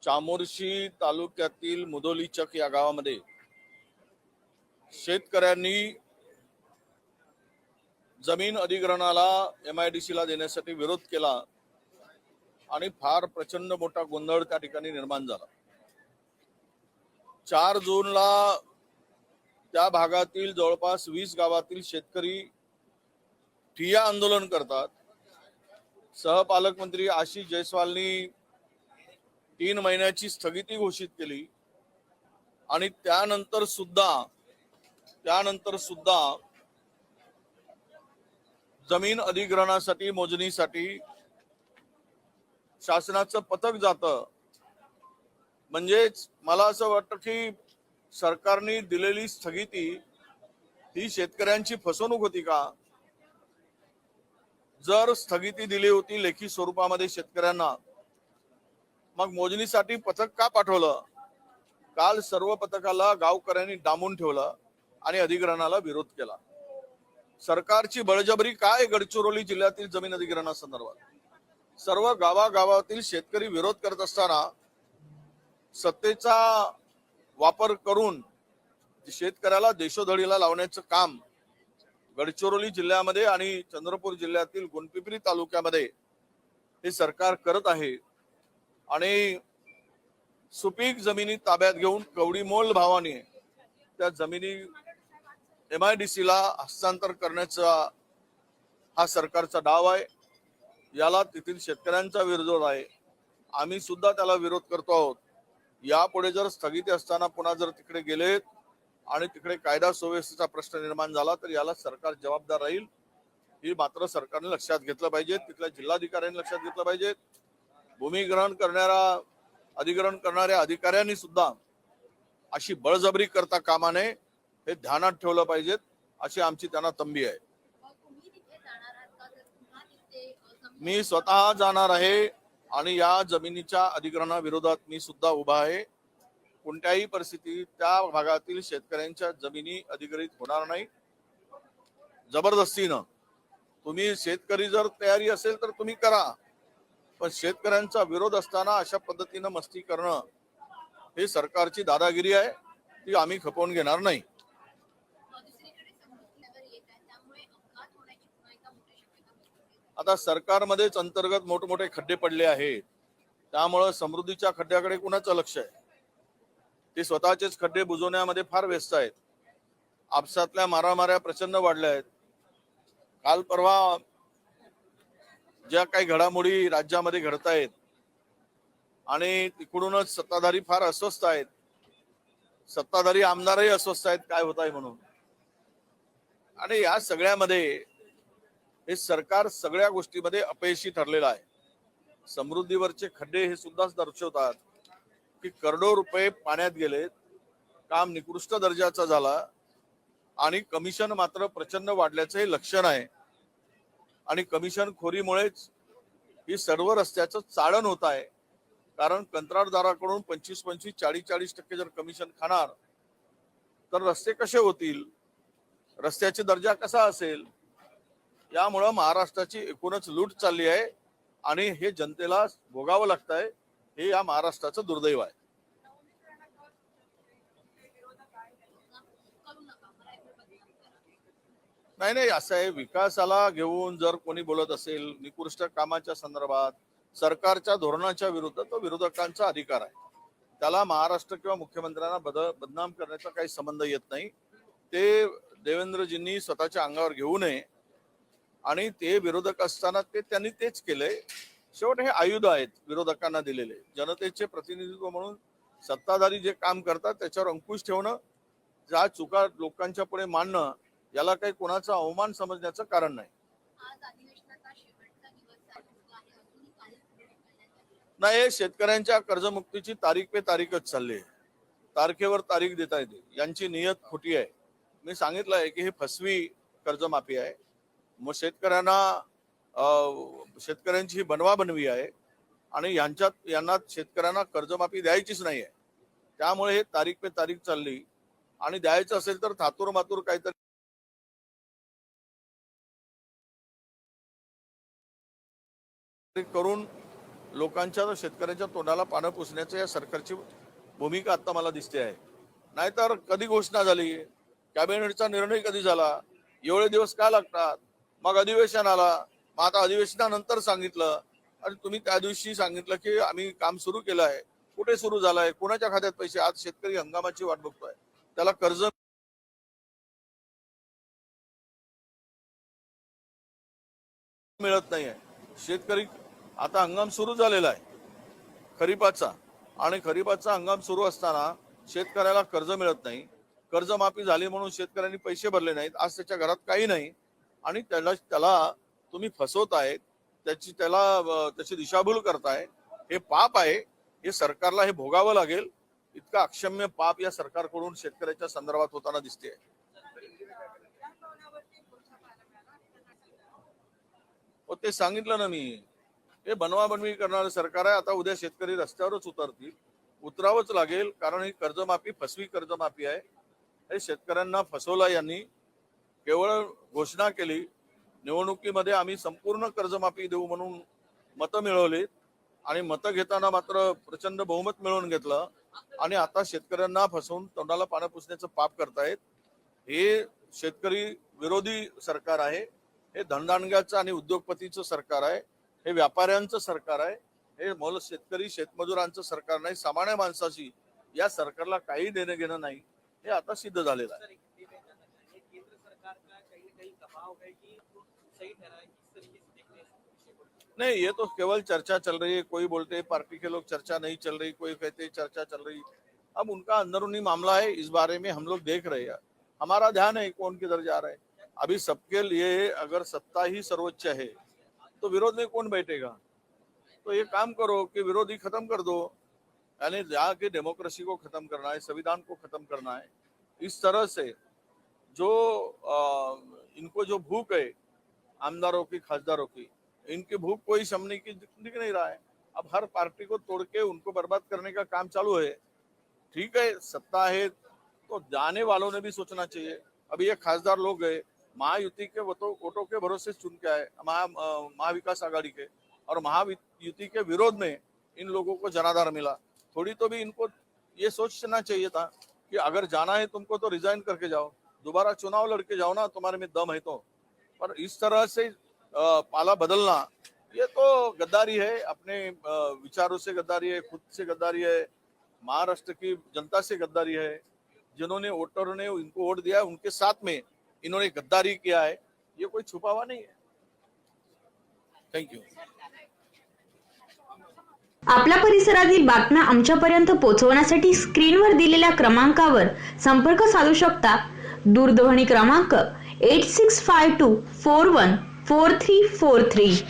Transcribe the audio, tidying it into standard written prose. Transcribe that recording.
चामोर्शी तालुक्यातील मुदोलीचक या गावामध्ये शेतकऱ्यांनी जमीन अधिग्रहणाला MIDC ला देण्यासाठी विरोध केला आणि फार प्रचंड मोठा गोंधळ त्या ठिकाणी निर्माण झाला। 4 जूनला त्या भागातील जवळपास 20 गावातील शेतकरी ठिय्या आंदोलन करतात। सहपालकमंत्री आशिष जयस्वालनी 3 महिन्याची स्थगिती घोषित केली आणि त्यानंतर सुद्धा जमीन अधिग्रहणासाठी मोजणीसाठी शासनाचं पथक जातं। म्हणजेच मला असं वाटतं की सरकारने दिलेली स्थगिती ही शेतकऱ्यांची फसवणूक होती का? जर स्थगिती दिली होती लेखी स्वरूपामध्ये शेतकऱ्यांना, मग मोजणीसाठी पथक का पाठवलं? काल सर्व पथकाला गावकऱ्यांनी डांबून ठेवलं आणि अधिग्रहणाला विरोध केला। सरकारची बळजबरी काय गडचिरोली जिल्ह्यातील जमीन अधिग्रहणासंदर्भात? सर्व गावागावातील शेतकरी विरोध करत असताना सत्तेचा वापर करून शेतकऱ्याला देशोधडीला लावण्याचं काम गडचिरोली जिल्ह्यामध्ये आणि चंद्रपूर जिल्ह्यातील गोंडपिंपरी तालुक्यामध्ये हे सरकार करत आहे। आणि सुपीक जमिनी ताब्यात घेऊन कवडीमोल भावाने त्या जमिनी MIDC ला हस्तांतर करण्याचा हा सरकारचा डाव आहे। याला तेथील शेतकऱ्यांचा विरोध आहे। आम्ही सुद्धा त्याला विरोध करतो आहोत। यापुढे जर स्थगिती असताना पुन्हा जर तिकडे गेलेत आणि तिकडे कायदा सुव्यवस्थेचा प्रश्न निर्माण झाला तर याला सरकार जबाबदार राहील, ही मात्र सरकारने लक्षात घेतलं पाहिजे। तिथल्या जिल्हाधिकाऱ्यांनी लक्षात घेतलं पाहिजे। अधिग्रहण करणाऱ्या अधिकाऱ्यांनी सुद्धा अशी बळजबरी करता कामा नये, हे ध्यानात ठेवलं पाहिजे, अशी आमची त्यांना तंबी आहे। मी स्वतः जाणार आहे आणि या जमिनीच्या अधिग्रहणाविरोधात मी सुद्धा उभा आहे। कोणत्याही परिस्थितीत त्या भागातील शेतकऱ्यांच्या जमिनी अधिग्रहित होणार नाही। जबरदस्तीनं तुम्ही शेतकरी जर तयारी असेल तर तुम्ही करा, पण शेतकऱ्यांचा विरोध असताना अशा पद्धतीनं मस्ती करणं हे सरकारची दादागिरी आहे, ती आम्ही खपवून घेणार नाही। आता सरकारमध्येच अंतर्गत मोठमोठे खड्डे पडले आहेत, त्यामुळे समृद्धीच्या खड्ड्याकडे कुणाचं लक्ष आहे? ते स्वतःचेच खड्डे बुजवण्यामध्ये फार व्यस्त आहेत। आपसातल्या मारामाऱ्या प्रचंड वाढल्या आहेत। काल परवा ज्या काही घडामोडी राज्यामध्ये घडतायत आणि तिकडूनच सत्ताधारी फार अस्वस्थ आहेत, सत्ताधारी आमदारही अस्वस्थ आहेत काय होत आहे म्हणून। आणि या सगळ्यामध्ये हे सरकार सगळ्या गोष्टीमध्ये अपयशी ठरलेलं आहे। समृद्धीवरचे खड्डे हे सुद्धा दर्शवतात की करोडो रुपये पाण्यात गेलेत, काम निकृष्ट दर्जाचं झाला आणि कमिशन मात्र प्रचंड वाढल्याचं हे लक्षण आहे। आणि कमिशन खोरीमुळेच ही सर्व रस्त्याचं चाळण होत आहे। कारण कंत्राटदाराकडून 25-25, 40-40% जर कमिशन खाणार तर रस्ते कसे होतील? रस्त्याचा दर्जा कसा असेल? यामुळे महाराष्ट्राची एकूणच लूट चालली आहे आणि हे जनतेला भोगावं लागतंय, हे या महाराष्ट्राचं दुर्दैव आहे। नाही, असं आहे, विकासाला घेऊन जर कोणी बोलत असेल निकृष्ट कामाच्या संदर्भात सरकारच्या धोरणाच्या विरुद्ध, तो विरोधकांचा अधिकार आहे। त्याला महाराष्ट्र किंवा मुख्यमंत्र्यांना बदनाम करण्याचा काही संबंध येत नाही। ते देवेंद्रजींनी स्वतःच्या अंगावर घेऊ नये आणि ते विरोधक असताना त्यांनी तेच केलंय। शेवट हे आयुध आहेत विरोधकांना दिलेले, जनतेचे प्रतिनिधित्व म्हणून सत्ताधारी जे काम करतात त्याच्यावर अंकुश ठेवणं, ज्या चुका लोकांच्या पुढे मांडणं, याला काही कोणाचा अवमान समजण्याचं कारण नाही। नाही, शेतकऱ्यांच्या कर्जमुक्तीची तारीख पे तारीखच चालली आहे। तारखेवर तारीख देता येते, यांची नियत खोटी आहे। मी सांगितलं आहे की हे फसवी कर्जमाफी आहे। मग शेतकऱ्यांची ही बनवाबनवी आहे आणि यांना शेतकऱ्यांना कर्जमाफी द्यायचीच नाही आहे। त्यामुळे हे तारीख पे तारीख चालली आणि द्यायचं असेल तर थातूर मातूर काहीतरी करून लोकांच्या शेतकऱ्यांच्या तोंडाला पानं पुसण्याचं या सरकारची भूमिका आता मला दिसते आहे. नाहीतर कधी घोषणा झाली, कॅबिनेटचा निर्णय कधी झाला, एवढे दिवस का लागतात, मग अधिवेशन आला, मग आता अधिवेशनानंतर सांगितलं आणि तुम्ही त्या दिवशी सांगितलं की आम्ही काम सुरू केलं आहे. कुठे सुरू झालंय, कोणाच्या खात्यात पैसे? आज शेतकरी हंगामाची वाट बघतोय, त्याला कर्ज मिळत नाहीये. शेतकरी आता हंगाम सुरू झालेला आहे खरीपाचा, आणि खरीपाचा हंगाम सुरू असताना शेतकऱ्याला कर्ज मिळत नाही. कर्जमाफी झाली म्हणून शेतकऱ्यांनी पैसे भरले नाहीत, आज त्याच्या घरात काही नाही आणि त्याला तुम्ही फसवताय, त्याची दिशाभूल करताय. हे पाप आहे, हे सरकारला हे भोगावं लागेल. इतका अक्षम्य पाप या सरकारकडून शेतकऱ्याच्या संदर्भात होताना दिसते. ते सांगितलं ना मी, हे बनवाबनवी करणारं सरकार आहे. आता उद्या शेतकरी रस्त्यावरच उतरतील, उतरावंच लागेल, कारण ही कर्जमाफी फसवी कर्जमाफी आहे. हे शेतकऱ्यांना फसवला. यांनी केवळ घोषणा केली, निवडणुकीमध्ये आम्ही संपूर्ण कर्जमाफी देऊ म्हणून मतं मिळवली आणि मतं घेताना मात्र प्रचंड बहुमत मिळवून घेतलं आणि आता शेतकऱ्यांना फसवून तोंडाला पानं पुसण्याचं पाप करतायत. हे शेतकरी विरोधी सरकार आहे, हे धनदांडग्याचं आणि उद्योगपतीचं सरकार आहे, हे व्यापाऱ्यांचं सरकार आहे, हे मोल शेतकरी शेतमजुरांचं सरकार नाही. सामान्य माणसाशी या सरकारला काही देणं घेणं नाही, हे आता सिद्ध झालेलं आहे. नहीं, ये तो केवल चर्चा चल रही है. कोई बोलते हैं पार्टी के लोग चर्चा नहीं चल रही, कोई कहते हैं चर्चा चल रही. अब उनका अंदरूनी मामला है, इस बारे में हम लोग देख रहे हैं. हमारा ध्यान है कौन किधर जा रहा है. अभी सबके लिए अगर सत्ता ही सर्वोच्च है तो विरोध में कौन बैठेगा. तो ये काम करो कि विरोधी खत्म कर दो, यानी जाके डेमोक्रेसी को खत्म करना है, संविधान को खत्म करना है. इस तरह से जो इनको जो भूख है आमदारों की, खासदारों की, इनकी भूख कोई शमने की दिख नहीं रहा है. अब हर पार्टी को तोड़ के उनको बर्बाद करने का काम चालू है. ठीक है, सत्ता है तो जाने वालों ने भी सोचना चाहिए. अभी ये खासदार लोग गए, महायुति के वोटों के भरोसे चुन के आए, महाविकास आघाड़ी के, और महायुति के विरोध में इन लोगों को जनाधार मिला. थोड़ी तो भी इनको ये सोचना चाहिए था कि अगर जाना है तुमको तो रिजाइन करके जाओ, दोबारा चुनाव लड़के जाओ ना, तुम्हारे में दम है तो. पर इस तरह से पाला बदलना, ये तो गद्दारी है. अपने विचारों से गद्दारी है, खुद से गद्दारी है, महाराष्ट्र की जनता से गद्दारी है. जिन्होंने वोटरों ने इनको वोट दिया उनके साथ में इन्होंने गद्दारी किया है. ये कोई छुपावा नहीं है. Thank you. आपल्या परिसरातील बातम्या आमच्यापर्यंत पोहोचवण्यासाठी स्क्रीनवर दिलेल्या क्रमांकावर संपर्क साधू शकता. दूरध्वनी क्रमांक 8652414343.